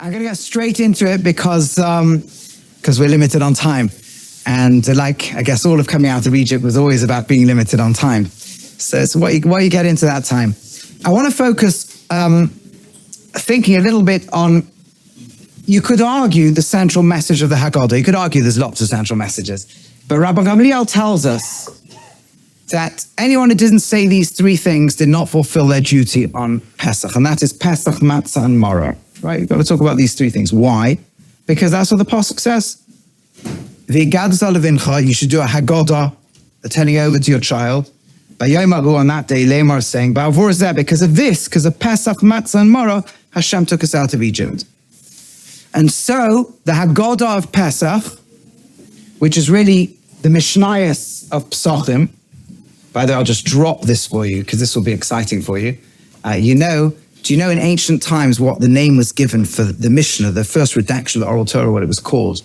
I'm going to get straight into it because we're limited on time. And like, I guess all of coming out of Egypt was always about being limited on time. So while you get into that time, I want to focus thinking a little bit on, you could argue the central message of the Haggadah. You could argue there's lots of central messages. But Rabbi Gamliel tells us that anyone who didn't say these three things did not fulfill their duty on Pesach. And that is Pesach, Matzah, and Maror. Right? You've got to talk about these three things. Why? Because that's what the Pasuk says. V'gadza levincha, you should do a Haggadah, a telling over to your child. B'yom hahu, on that day, Lemar is saying, Ba'avur is there because of this, because of Pesach, Matzah, and Maror, Hashem took us out of Egypt. And so, the Haggadah of Pesach, which is really the Mishnayos of Pesachim. By the way, I'll just drop this for you, because this will be exciting for you. Do you know in ancient times what the name was given for the Mishnah, the first redaction of the Oral Torah, what it was called?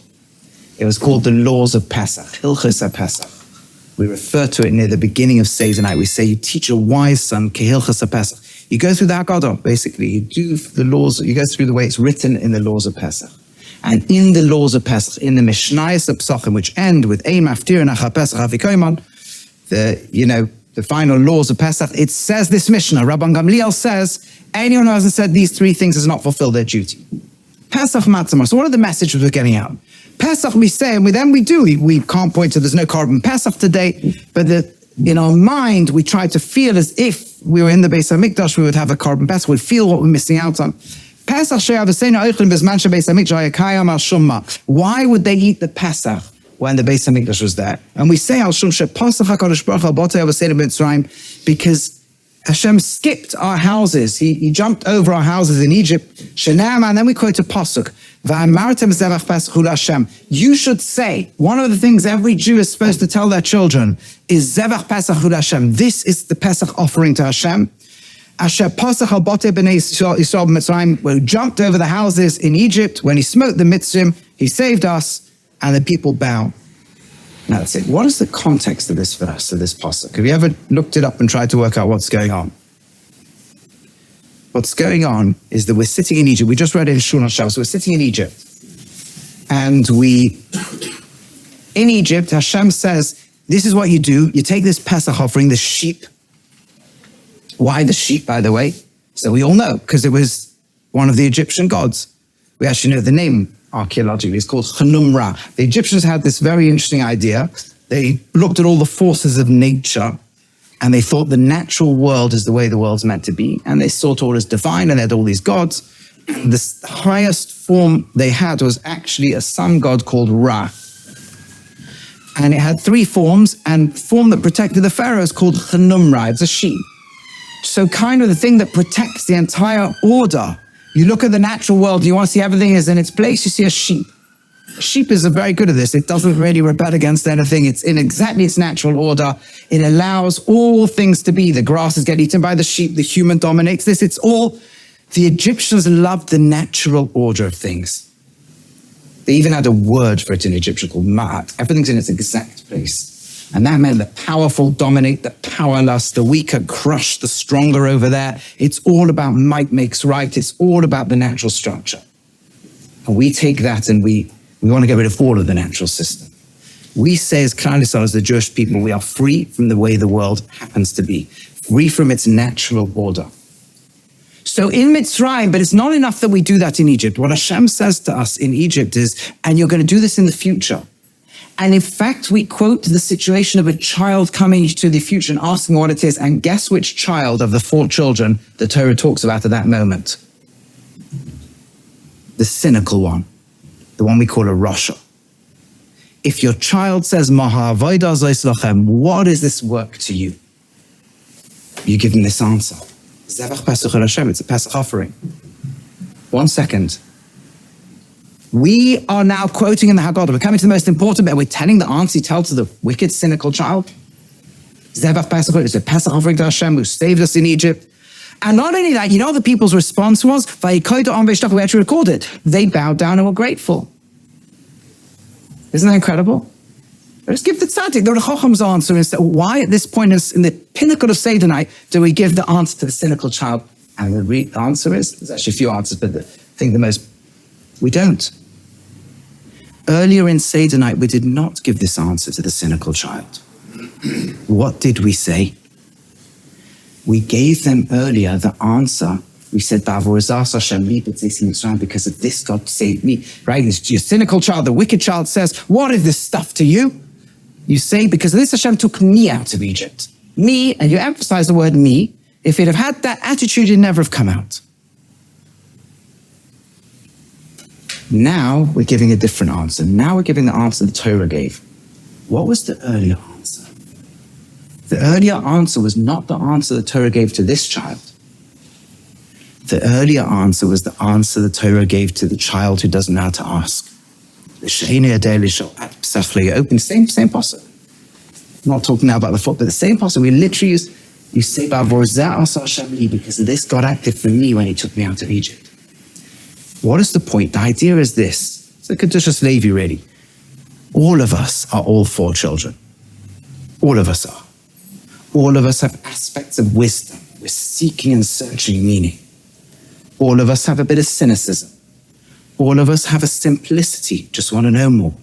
It was called the Laws of Pesach, Hilchos HaPesach. We refer to it near the beginning of Seder night. We say, you teach a wise son, Kehilchos HaPesach. You go through the Haggadah, basically. You do the laws, you go through the way it's written in the Laws of Pesach. And in the Laws of Pesach, in the Mishnayos of Pesachim, which end with Ein Maftirin Acha Pesach Avikoman, the final Laws of Pesach, it says this Mishnah, Rabbi Gamliel says, anyone who hasn't said these three things has not fulfilled their duty. Pesach Matzah. So what are the messages we're getting out? Pesach we say, and we can't point to, there's no Korban Pesach today, but in our mind, we try to feel as if we were in the Beis HaMikdash, we would have a Korban Pesach, we'd feel what we're missing out on. Why would they eat the Pesach when the Beis HaMikdash was there? And we say, because Hashem skipped our houses. He jumped over our houses in Egypt. And then we quote a pasuk. You should say, one of the things every Jew is supposed to tell their children is Zevach Pesach Hu Hashem. This is the Pesach offering to Hashem. Asher Pasach al Bate B'nei Yisrael Mitzrayim, who jumped over the houses in Egypt. When he smote the Mitzrim, he saved us, and the people bow. Now that's it. What is the context of this verse, of this pasuk? Have you ever looked it up and tried to work out what's going on? What's going on is that we're sitting in Egypt. We just read it in Shul on Shabbos. We're sitting in Egypt. And in Egypt, Hashem says, this is what you do. You take this Pesach offering, the sheep. Why the sheep, by the way? So we all know, because it was one of the Egyptian gods. We actually know the name archaeologically. It's called Hanum-Ra. The Egyptians had this very interesting idea. They looked at all the forces of nature, and they thought the natural world is the way the world's meant to be, and they saw it all as divine, and they had all these gods. The highest form they had was actually a sun god called Ra. And it had three forms, and the form that protected the pharaohs called Hanum-Ra. It's a sheep. So kind of the thing that protects the entire order. You look at the natural world, you want to see everything is in its place, you see a sheep. A sheep is very good at this. It doesn't really rebel against anything. It's in exactly its natural order. It allows all things to be. The grasses get eaten by the sheep. The human dominates this. It's all, the Egyptians loved the natural order of things. They even had a word for it in Egyptian called ma'at. Everything's in its exact place. And that meant the powerful dominate the powerless, the weaker crush the stronger over there. It's all about might makes right. It's all about the natural structure. And we take that and we want to get rid of all of the natural system. We say as Klal Yisrael, as the Jewish people, we are free from the way the world happens to be, free from its natural order. So in Mitzrayim, but it's not enough that we do that in Egypt. What Hashem says to us in Egypt is, and you're going to do this in the future. And in fact, we quote the situation of a child coming to the future and asking what it is. And guess which child of the 4 children the Torah talks about at that moment? The cynical one, the one we call a Rasha. If your child says, Maha avodah zos lachem, what is this work to you? You give them this answer. Zevach Pesach el Hashem, it's a Pesach offering. 1 second. We are now quoting in the Haggadah. We're coming to the most important bit. We're telling the answer you tell to the wicked, cynical child. Zevach Pesach is a Pesach offering to Hashem who saved us in Egypt. And not only that, you know what the people's response was? We actually record it. They bowed down and were grateful. Isn't that incredible? Let's give the tzaddik, the Chocham's answer instead. Why at this point in the pinnacle of Seder night do we give the answer to the cynical child? And the answer is, there's actually a few answers, but I think the most We don't. Earlier in Seder night, we did not give this answer to the cynical child. What did we say? We gave them earlier the answer. We said, because of this God saved me. Right? Your cynical child, the wicked child says, what is this stuff to you? You say, because of this Hashem took me out of Egypt. Me, and you emphasize the word me. If it had had that attitude, it'd never have come out. Now we're giving a different answer. Now we're giving the answer the Torah gave. What was the earlier answer? The earlier answer was not the answer the Torah gave to this child. The earlier answer was the answer the Torah gave to the child who doesn't know how to ask. Open, same passage. I'm not talking now about the foot, but the same passage. We literally use, you say, because this God acted for me when he took me out of Egypt. What is the point? The idea is this. It's a Kedushas Levi, really. All of us are all four children. All of us are. All of us have aspects of wisdom. We're seeking and searching meaning. All of us have a bit of cynicism. All of us have a simplicity, just want to know more.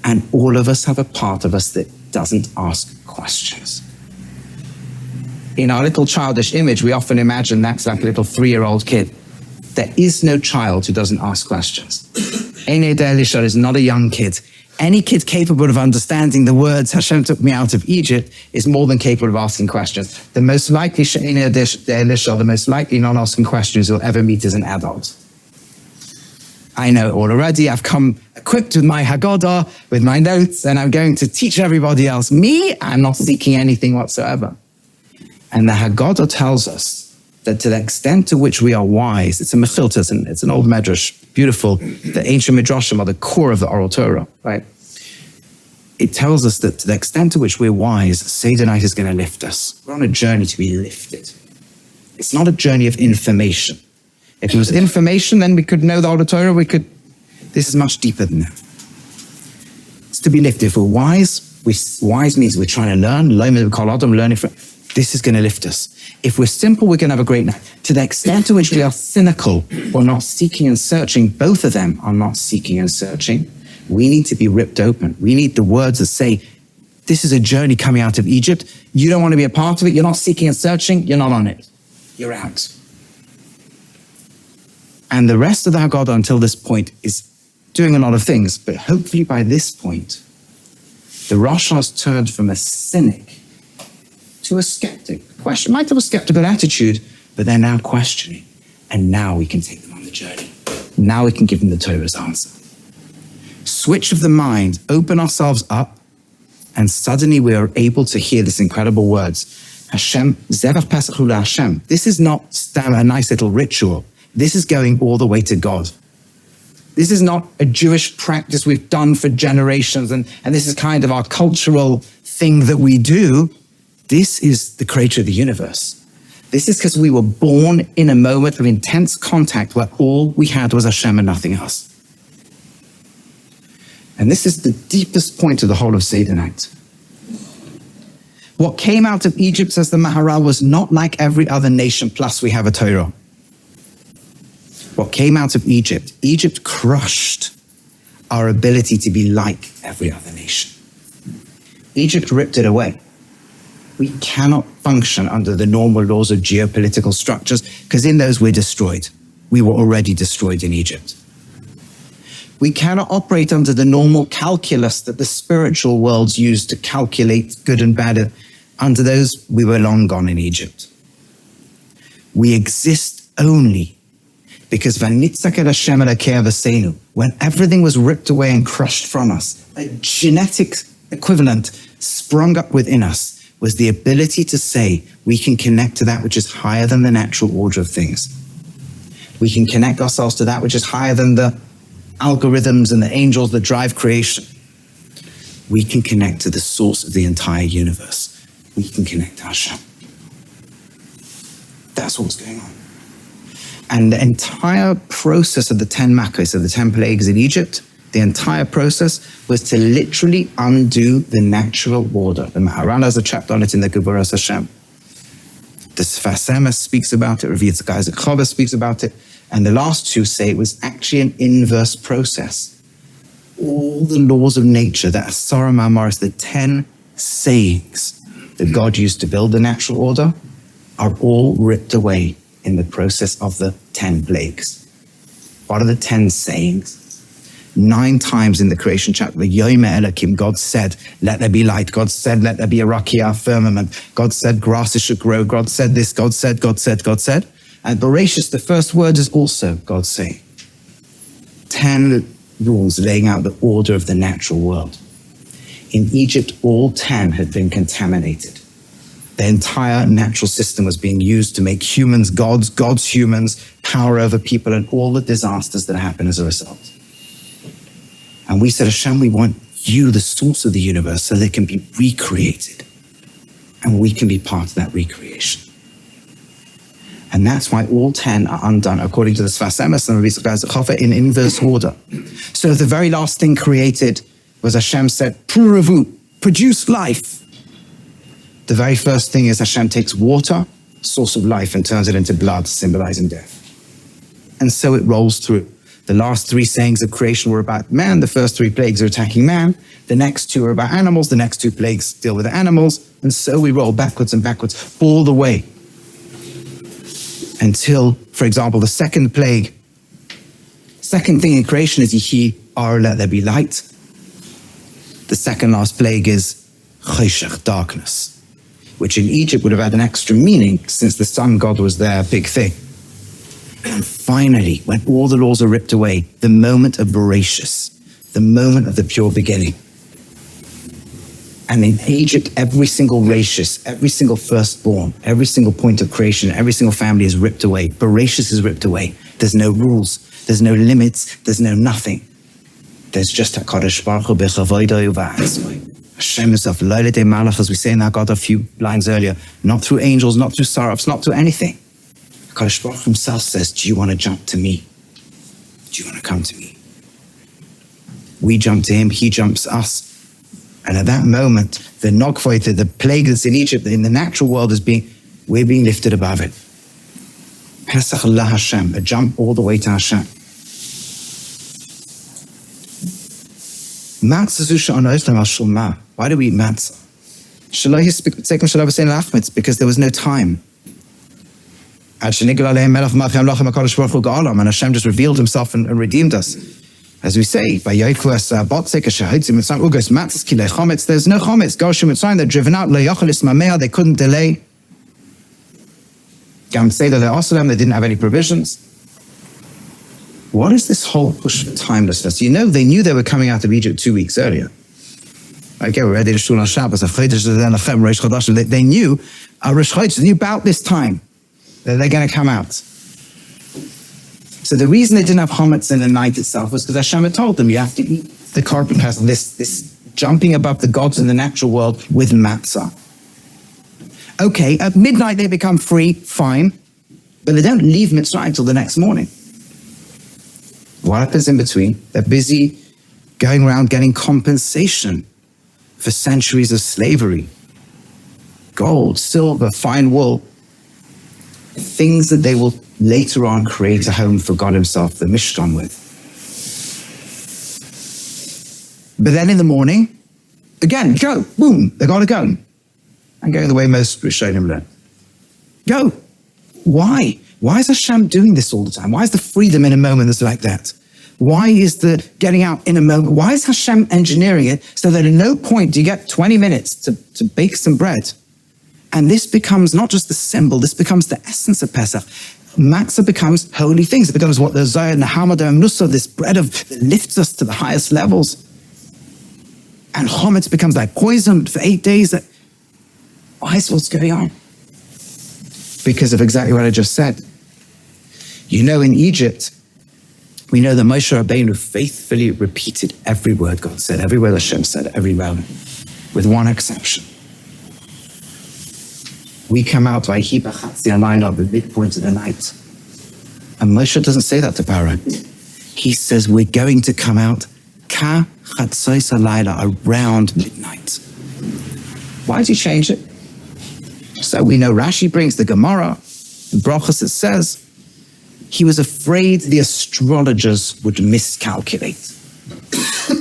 And all of us have a part of us that doesn't ask questions. In our little childish image, we often imagine that's like a little 3-year-old kid. There is no child who doesn't ask questions. Einei De'elisha is not a young kid. Any kid capable of understanding the words Hashem took me out of Egypt is more than capable of asking questions. The most likely Einei De'elisha, the most likely non-asking questions you'll ever meet as an adult. I know it all already. I've come equipped with my Haggadah, with my notes, and I'm going to teach everybody else. Me, I'm not seeking anything whatsoever. And the Haggadah tells us that to the extent to which we are wise, it's a mechilta, it's an old medrash, beautiful. The ancient midrashim are the core of the oral Torah, right? It tells us that to the extent to which we're wise, Seder night is going to lift us. We're on a journey to be lifted. It's not a journey of information. If it was information, then we could know the oral Torah. This is much deeper than that. It's to be lifted. If we're wise, wise means we're trying to learn, learning from. This is going to lift us. If we're simple, we're going to have a great night. To the extent to which we are cynical or not seeking and searching, both of them are not seeking and searching. We need to be ripped open. We need the words that say, this is a journey coming out of Egypt. You don't want to be a part of it. You're not seeking and searching. You're not on it. You're out. And the rest of the Haggadah until this point is doing a lot of things. But hopefully by this point, the Rosh has turned from a cynic to a skeptic. Might have a skeptical attitude, but they're now questioning. And now we can take them on the journey. Now we can give them the Torah's answer. Switch of the mind, open ourselves up, and suddenly we are able to hear this incredible words. Hashem, Zevach Pesach Hu Hashem. This is not a nice little ritual. This is going all the way to God. This is not a Jewish practice we've done for generations, and this is kind of our cultural thing that we do. This is the creator of the universe. This is because we were born in a moment of intense contact where all we had was Hashem and nothing else. And this is the deepest point of the whole of Seder night. What came out of Egypt, says the Maharal, was not like every other nation, plus we have a Torah. What came out of Egypt, Egypt crushed our ability to be like every other nation. Egypt ripped it away. We cannot function under the normal laws of geopolitical structures because in those we're destroyed. We were already destroyed in Egypt. We cannot operate under the normal calculus that the spiritual worlds use to calculate good and bad. Under those, we were long gone in Egypt. We exist only because when everything was ripped away and crushed from us, a genetic equivalent sprung up within us was the ability to say we can connect to that which is higher than the natural order of things. We can connect ourselves to that which is higher than the algorithms and the angels that drive creation. We can connect to the source of the entire universe. We can connect to Hashem. That's what's going on. And the entire process of the 10 Makkos, of the 10 plagues in Egypt, the entire process was to literally undo the natural order. The Maharal has a chapter on it in the Geburas Hashem. The Sfas Emes speaks about it, Rabbi Yitzchak Isaac Chava speaks about it, And the last two say it was actually an inverse process. All the laws of nature, that Asara Ma'amaros, the 10 sayings that God used to build the natural order, are all ripped away in the process of the 10 plagues. What are the 10 sayings? 9 times in the creation chapter, Yoime Elokim, God said, let there be light. God said, let there be a rakia firmament. God said, grasses should grow. God said this. God said, God said, God said. And Bereshis, the first word is also God saying. 10 rules laying out the order of the natural world. In Egypt, all 10 had been contaminated. The entire natural system was being used to make humans gods, gods humans, power over people, and all the disasters that happen as a result. And we said, Hashem, we want you, the source of the universe, so that it can be recreated. And we can be part of that recreation. And that's why all 10 are undone, according to the Sfas Emes and Rabbi Yochanan, in inverse order. So the very last thing created was Hashem said, Puravu, produce life. The very first thing is Hashem takes water, source of life, and turns it into blood, symbolizing death. And so it rolls through. The last 3 sayings of creation were about man. The first 3 plagues are attacking man. The next 2 are about animals. The next 2 plagues deal with the animals. And so we roll backwards and backwards all the way. Until, for example, the second plague. Second thing in creation is Yihi Ar, let there be light. The second last plague is Cheshech, darkness, which in Egypt would have had an extra meaning since the sun god was their big thing. And finally, when all the laws are ripped away, the moment of Bereshis, the moment of the pure beginning. And in Egypt, every single Rashis, every single firstborn, every single point of creation, every single family is ripped away. Bereshis is ripped away. There's no rules. There's no limits. There's no nothing. There's just HaKadosh Baruch Hu b'chavodo u'va'atzmai. Hashem himself, Leile de Malach, as we say in Haggadah a few lines earlier, not through angels, not through seraphs, not through anything. HaKadosh Baruch Hu himself says, do you want to jump to me? Do you want to come to me? We jump to him, he jumps us. And at that moment, the Nogfoit, the plague that's in Egypt, in the natural world, we're being lifted above it. Pesach la Hashem, a jump all the way to Hashem. Why do we eat matzah? It's because there was no time. And Hashem just revealed himself and redeemed us. As we say, there's no chometz. They're driven out. They couldn't delay. They didn't have any provisions. What is this whole push for timelessness? You know, they knew they were coming out of Egypt 2 weeks earlier. Okay, we're ready to Shul Shabbos. They knew, they knew about this time that they're going to come out. So the reason they didn't have chametz in the night itself was because Hashem had told them, you have to eat the korban pesach, this jumping above the gods in the natural world with matzah. Okay, at midnight they become free, fine, but they don't leave Mitzrayim until the next morning. What happens in between? They're busy going around getting compensation for centuries of slavery. Gold, silver, fine wool, things that they will later on create a home for God himself, the Mishkan, with. But then in the morning, again, go, boom, they got to go. And going the way most Rishonim learn. Go. Why? Why is Hashem doing this all the time? Why is the freedom in a moment that's like that? Why is the getting out in a moment? Why is Hashem engineering it so that at no point do you get 20 minutes to bake some bread? And this becomes not just the symbol, this becomes the essence of Pesach. Matzah becomes holy things. It becomes what the Zayah Nahamada and Nusa, this bread that lifts us to the highest levels. And chometz becomes like poison for 8 days. Why is what's going on? Because of exactly what I just said. You know, in Egypt, we know that Moshe Rabbeinu faithfully repeated every word God said, every word Hashem said, every moment, with one exception. We come out by Hiba Chatzi Alayla, the midpoint of the night. And Moshe doesn't say that to Pharaoh. He says, we're going to come out Ka Chatzos Alayla, around midnight. Why did he change it? So we know Rashi brings the Gemara, in Brachos it says, He was afraid the astrologers would miscalculate.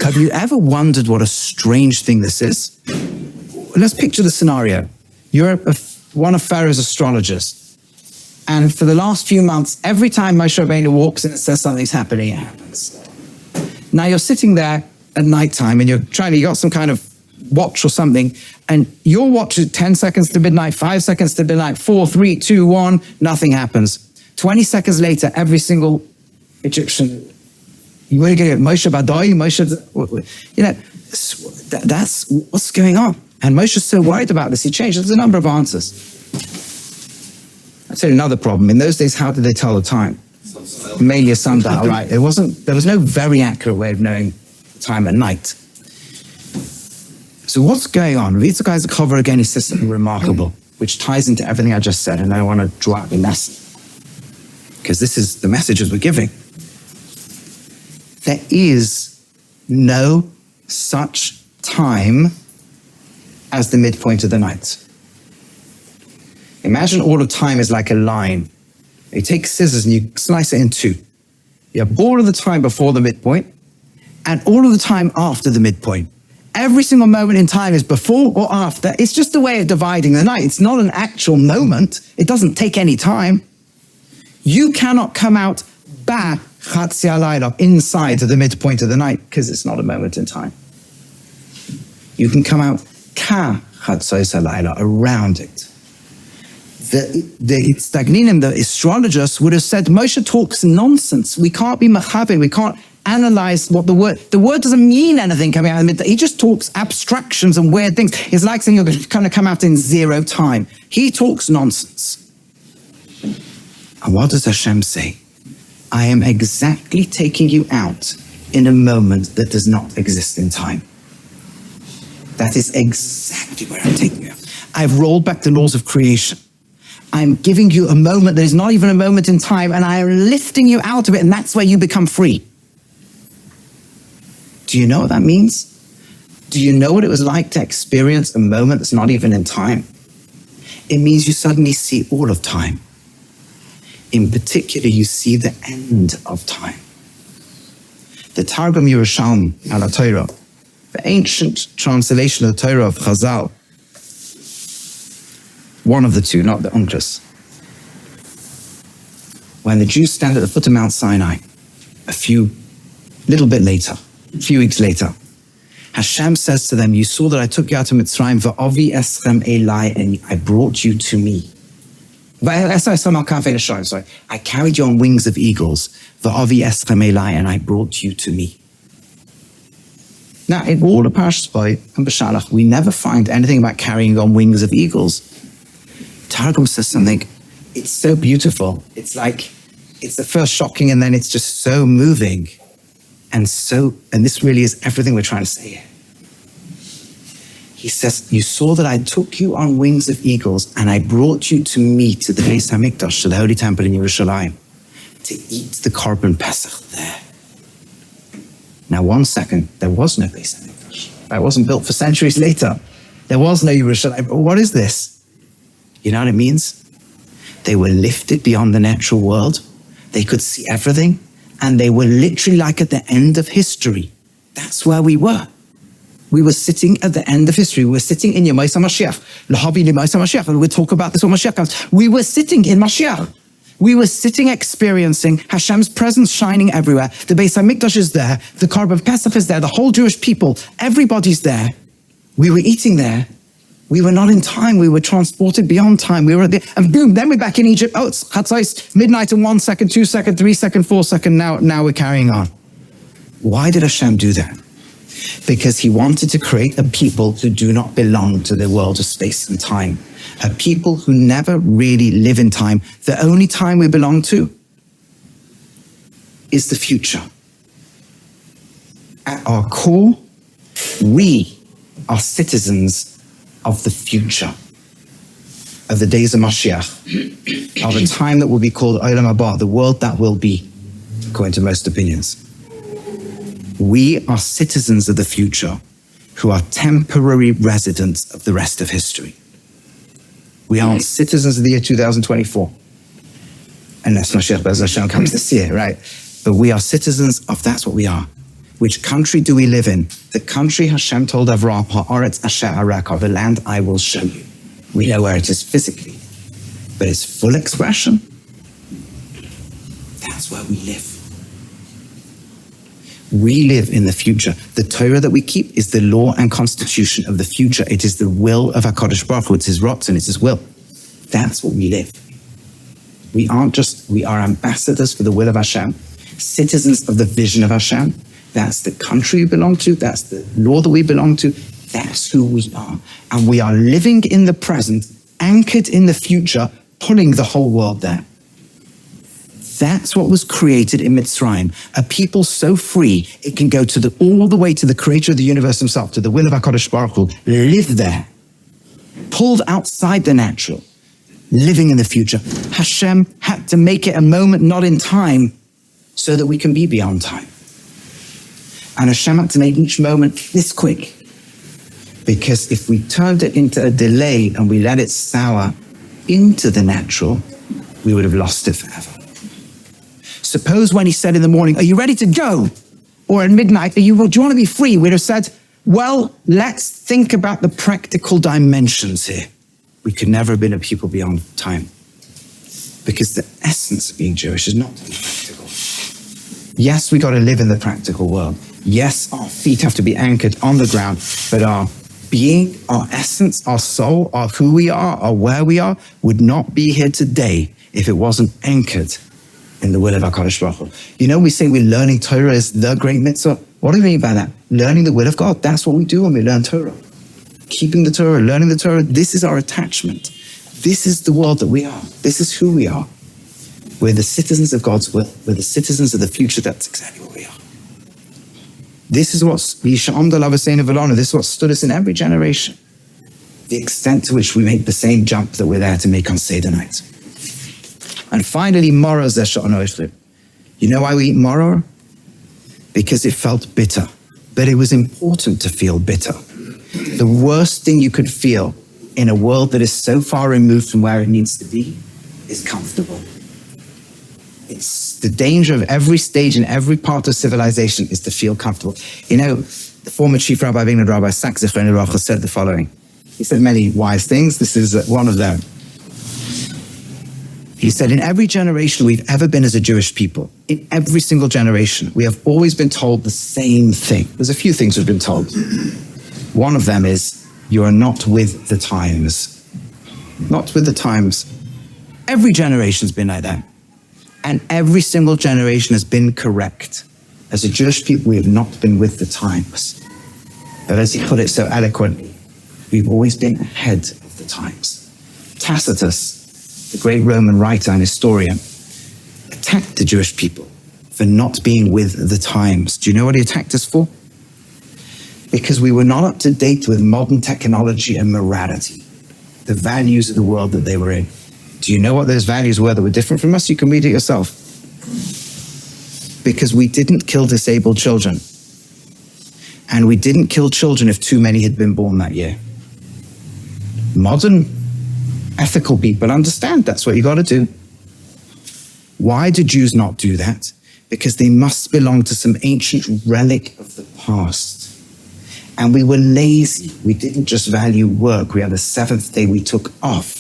Have you ever wondered what a strange thing this is? Let's picture the scenario. You're one of Pharaoh's astrologers. And for the last few months, every time Moshe Rabbeinu walks in and says something's happening, it happens. Now you're sitting there at nighttime and you got some kind of watch or something, and your watch is 10 seconds to midnight, 5 seconds to midnight, 4, 3, 2, 1, nothing happens. 20 seconds later, every single Egyptian, you want to get Moshe Badai, that's what's going on. And Moshe's so worried about this, he changed. There's a number of answers. I'd say another problem. In those days, how did they tell the time? Mainly a sundial, right? There was no very accurate way of knowing the time at night. So what's going on? Read the guy's cover again, he says something remarkable, which ties into everything I just said, and I want to draw out the lesson. Because this is the messages we're giving. There is no such time as the midpoint of the night. Imagine all of time is like a line. You take scissors and you slice it in two. You have all of the time before the midpoint and all of the time after the midpoint. Every single moment in time is before or after. It's just a way of dividing the night. It's not an actual moment. It doesn't take any time. You cannot come out inside of the midpoint of the night because it's not a moment in time. You can come out around it. The Stagninim, the astrologers, would have said, Moshe talks nonsense. We can't be machabed. We can't analyze what the word doesn't mean anything coming out of the midday. He just talks abstractions and weird things. It's like saying you're going to come out in zero time. He talks nonsense. And what does Hashem say? I am exactly taking you out in a moment that does not exist in time. That is exactly where I'm taking you out. I've rolled back the laws of creation. I'm giving you a moment that is not even a moment in time, and I am lifting you out of it, and that's where you become free. Do you know what that means? Do you know what it was like to experience a moment that's not even in time? It means you suddenly see all of time. In particular, you see the end of time. The Targum Yerushalmi al Torah, the ancient translation of the Torah of Chazal, one of the two, not the Unclus. When the Jews stand at the foot of Mount Sinai, a few weeks later, Hashem says to them, you saw that I took you out of Mitzrayim, va'avi eschem elai, and I brought you to me. I carried you on wings of eagles, va'avi eschem elai, and I brought you to me. Now, in all the Parashas Bo and B'Shalach, we never find anything about carrying on wings of eagles. Targum says something, it's so beautiful. It's like, it's at first shocking and then it's just so moving. And this really is everything we're trying to say here. He says, you saw that I took you on wings of eagles and I brought you to me, to the Beis HaMikdash, to the Holy Temple in Yerushalayim, to eat the Korban Pesach there. Now, 1 second, there was no Beis HaMikdash. That wasn't built for centuries later. There was no Yerushalayim. What is this? You know what it means? They were lifted beyond the natural world. They could see everything. And they were literally like at the end of history. That's where we were. We were sitting at the end of history. We were sitting in Yemais HaMashiach. L'havi Yemais HaMashiach. And we'll talk about this when Mashiach comes. We were sitting in Mashiach. We were sitting experiencing Hashem's presence shining everywhere. The Beis HaMikdash is there. The Korban Pesach is there. The whole Jewish people. Everybody's there. We were eating there. We were not in time. We were transported beyond time. We were there, and boom, then we're back in Egypt. Oh, it's Chatzos, midnight in 1 second, 2 second, 3 second, 4 second. Now we're carrying on. Why did Hashem do that? Because he wanted to create a people who do not belong to the world of space and time. A people who never really live in time. The only time we belong to is the future. At our core, we are citizens of the future, of the days of Mashiach, of a time that will be called Olam Haba, the world that will be, according to most opinions. We are citizens of the future who are temporary residents of the rest of history. We aren't citizens of the year 2024. unless Mashiach Bez Hashem comes this year, right? But we are citizens of, that's what we are. Which country do we live in? The country Hashem told Avraham, Ha'aretz asher araka, the land I will show you. We know where it is physically, but its full expression, that's where we live. We live in the future. The Torah that we keep is the law and constitution of the future. It is the will of HaKadosh Baruch Hu. It's his rotzen, it's his will. That's what we live. We are ambassadors for the will of Hashem, citizens of the vision of Hashem. That's the country we belong to. That's the law that we belong to. That's who we are. And we are living in the present, anchored in the future, pulling the whole world there. That's what was created in Mitzrayim. A people so free, it can go to all the way to the creator of the universe himself, to the will of HaKadosh Baruch Hu, live there, pulled outside the natural, living in the future. Hashem had to make it a moment not in time so that we can be beyond time. And Hashem had to make each moment this quick. Because if we turned it into a delay and we let it sour into the natural, we would have lost it forever. Suppose when he said in the morning, are you ready to go? Or at midnight, do you want to be free? We'd have said, well, let's think about the practical dimensions here. We could never have been a people beyond time. Because the essence of being Jewish is not to be practical. Yes, we got to live in the practical world. Yes, our feet have to be anchored on the ground, but our being, our essence, our soul, our who we are, our where we are, would not be here today if it wasn't anchored in the will of HaKadosh Baruch Hu. You know, we say we're learning Torah is the great mitzvah. What do you mean by that? Learning the will of God. That's what we do when we learn Torah. Keeping the Torah, learning the Torah, this is our attachment. This is the world that we are. This is who we are. We're the citizens of God's will. We're the citizens of the future. That's exactly what we are. This is what stood us in every generation. The extent to which we make the same jump that we're there to make on Seder night. And finally, maror zeh she'anu oichlin. You know why we eat maror? Because it felt bitter. But it was important to feel bitter. The worst thing you could feel in a world that is so far removed from where it needs to be is comfortable. It's the danger of every stage and every part of civilization is to feel comfortable. You know, the former chief rabbi of England, Rabbi Sachs, said the following. He said many wise things. This is one of them. He said, in every generation we've ever been as a Jewish people, in every single generation, we have always been told the same thing. There's a few things we've been told. One of them is, you are not with the times. Not with the times. Every generation's been like that. And every single generation has been correct. As a Jewish people, we have not been with the times. But as he put it so eloquently, we've always been ahead of the times. Tacitus, the great Roman writer and historian, attacked the Jewish people for not being with the times. Do you know what he attacked us for? Because we were not up to date with modern technology and morality, the values of the world that they were in. Do you know what those values were that were different from us? You can read it yourself. Because we didn't kill disabled children. And we didn't kill children if too many had been born that year. Modern ethical people understand that's what you got to do. Why do Jews not do that? Because they must belong to some ancient relic of the past. And we were lazy. We didn't just value work. We had a seventh day we took off.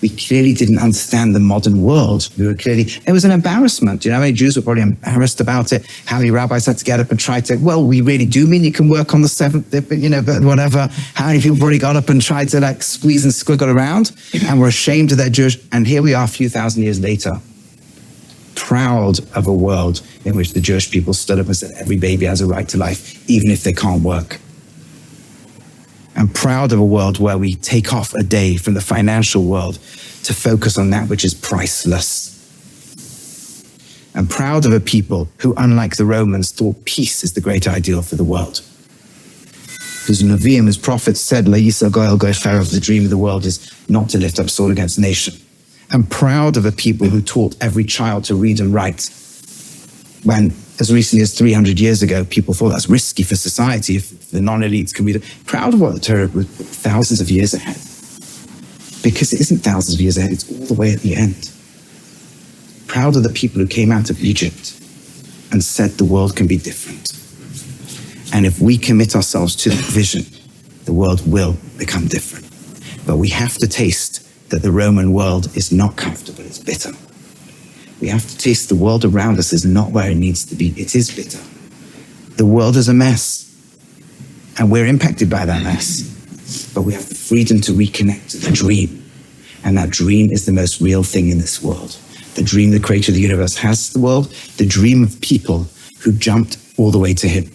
We clearly didn't understand the modern world. It was an embarrassment. You know how many Jews were probably embarrassed about it? How many rabbis had to get up and try to, well, we really do mean you can work on the seventh day, but whatever. How many people probably got up and tried to squeeze and squiggle around and were ashamed of their Jewish, and here we are a few thousand years later, proud of a world in which the Jewish people stood up and said every baby has a right to life, even if they can't work. I'm proud of a world where we take off a day from the financial world to focus on that which is priceless. I'm proud of a people who, unlike the Romans, thought peace is the great ideal for the world. Because Nevi'im, as prophets said, La Yisa Goel Goy Pharaoh, the dream of the world is not to lift up sword against nation. I'm proud of a people who taught every child to read and write. When, as recently as 300 years ago, people thought that's risky for society if the non-elites can read it. Proud of what the Torah was thousands of years ahead. Because it isn't thousands of years ahead, it's all the way at the end. proud of the people who came out of Egypt and said the world can be different. And if we commit ourselves to that vision, the world will become different. But we have to taste that the Roman world is not comfortable, it's bitter. We have to taste the world around us is not where it needs to be, it is bitter. The world is a mess, and we're impacted by that mess. But we have the freedom to reconnect to the dream. And that dream is the most real thing in this world. The dream the creator of the universe has for the world, the dream of people who jumped all the way to him.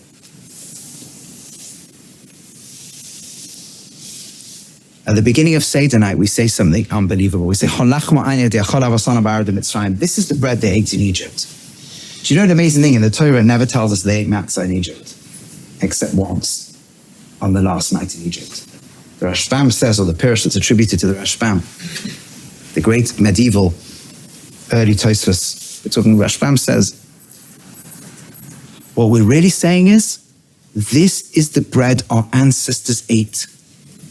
At the beginning of Seder night, we say something unbelievable. We say, this is the bread they ate in Egypt. Do you know the amazing thing? In the Torah, it never tells us they ate matzah in Egypt, except once, on the last night in Egypt. The Rashbam says, or the Pirush that's attributed to the Rashbam, the great medieval early Tosfos, we're talking, Rashbam says, what we're really saying is, this is the bread our ancestors ate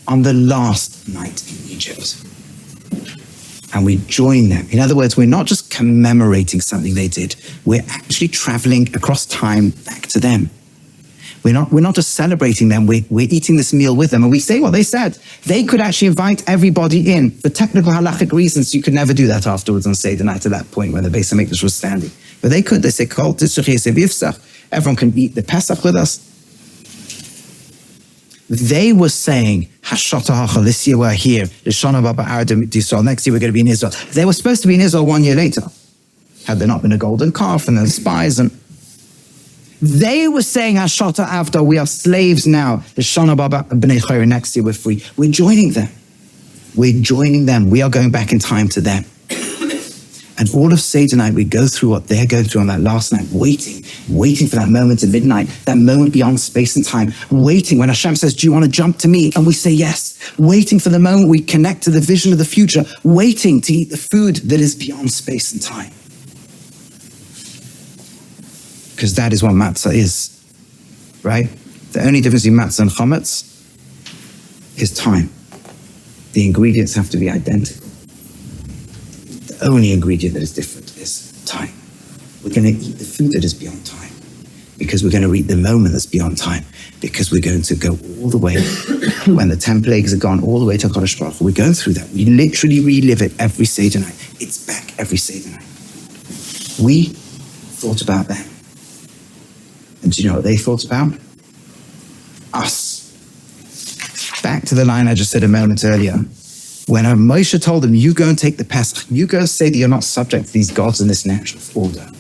on the last night in Egypt. And we join them. In other words, we're not just commemorating something they did, we're actually traveling across time back to them. We're not just celebrating them, we're eating this meal with them. And we say what they said. They could actually invite everybody in. For technical halachic reasons, you could never do that afterwards on Seder night at that point when the Beis HaMikdash was standing. But they could. They say, everyone can eat the Pesach with us. They were saying, this year we're here, next year we're going to be in Israel. They were supposed to be in Israel 1 year later, had there not been a golden calf and the spies. And they were saying, we are slaves now. Next year we're free. We're joining them. We're joining them. We are going back in time to them. And all of Seder night, we go through what they're going through on that last night, waiting for that moment of midnight, that moment beyond space and time, waiting when Hashem says, do you want to jump to me? And we say yes, waiting for the moment we connect to the vision of the future, waiting to eat the food that is beyond space and time. Because that is what matzah is, right? The only difference between matzah and chametz is time. The ingredients have to be identical. The only ingredient that is different is time. We're going to eat the food that is beyond time because we're going to eat the moment that's beyond time because we're going to go all the way when the 10 plagues are gone, all the way to Kodesh Baruch Hu. We're going through that. We literally relive it every Seder night. It's back every Seder night. We thought about them. And do you know what they thought about? Us. Back to the line I just said a moment earlier. When Moshe told them, you go and take the Pesach, you go say that you're not subject to these gods in this natural order.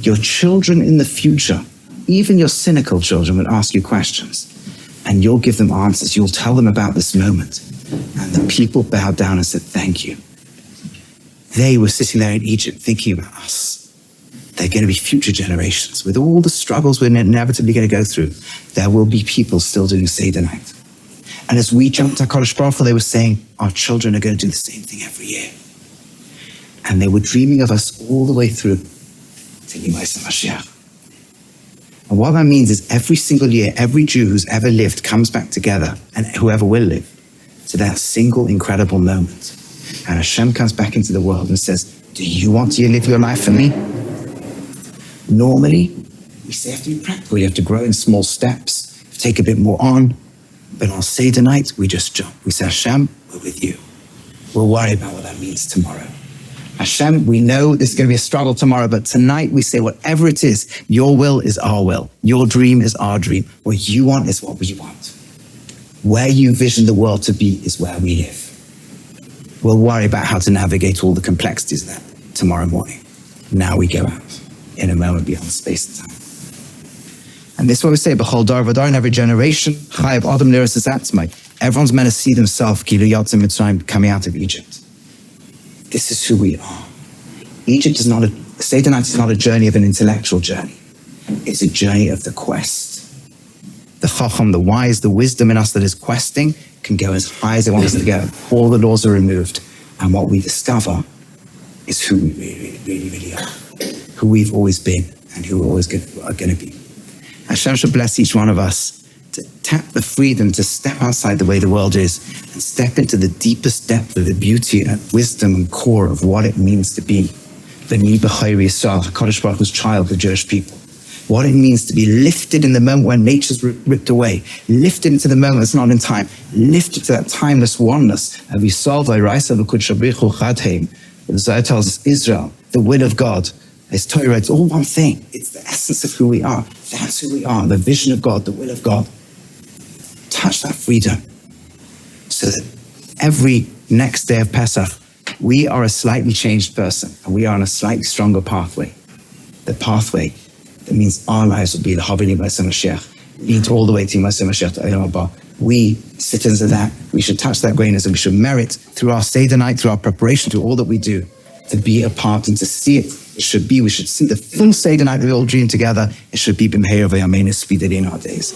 Your children in the future, even your cynical children, will ask you questions. And you'll give them answers. You'll tell them about this moment. And the people bowed down and said, thank you. They were sitting there in Egypt thinking about us. They're going to be future generations. With all the struggles we're inevitably going to go through, there will be people still doing Seder night. And as we jumped to Kodesh Baruch Hu, they were saying, our children are going to do the same thing every year. And they were dreaming of us all the way through to Yimais HaMashiach. And what that means is every single year, every Jew who's ever lived comes back together, and whoever will live, to that single incredible moment. And Hashem comes back into the world and says, do you want to live your life for me? Normally, we say you have to be practical. You have to grow in small steps, take a bit more on. But on Seder night, we just jump. We say, Hashem, we're with you. We'll worry about what that means tomorrow. Hashem, we know there's going to be a struggle tomorrow, but tonight we say, whatever it is, your will is our will. Your dream is our dream. What you want is what we want. Where you vision the world to be is where we live. We'll worry about how to navigate all the complexities of that tomorrow morning. Now we go out in a moment beyond space and time. And this is what we say, B'chol dar v'dar, in every generation, chayav adam liras es atzmai. Everyone's meant to see themselves, kilu yatzim Mitzrayim, coming out of Egypt. This is who we are. Egypt is not Seder night is not a journey of an intellectual journey. It's a journey of the quest. The chacham, the wise, the wisdom in us that is questing can go as high as it wants to go. All the laws are removed. And what we discover is who we really, really, really are. Who we've always been and who we're always are going to be. Hashem should bless each one of us to tap the freedom to step outside the way the world is and step into the deepest depth of the beauty and wisdom and core of what it means to be the Ni B'chayri Yisrael, HaKadosh Baruch Hu's child, the Jewish people. What it means to be lifted in the moment when nature's ripped away, lifted into the moment that's not in time, lifted to that timeless oneness. And we solve the Zohar tells us Israel, the will of God, it's Torah, it's all one thing. It's the essence of who we are. That's who we are, the vision of God, the will of God. Touch that freedom so that every next day of Pesach, we are a slightly changed person and we are on a slightly stronger pathway. The pathway that means our lives will be the Havili B'Asem Mashiach, lead all the way to B'Asem Mashiach to Olam Haba. We, citizens of that, we should touch that greatness and we should merit through our Seder night, through our preparation, through all that we do, to be a part and to see it. We should see the full Seder night that we all dream together. It should be B'Meher V'Yameinu Speedily in our days.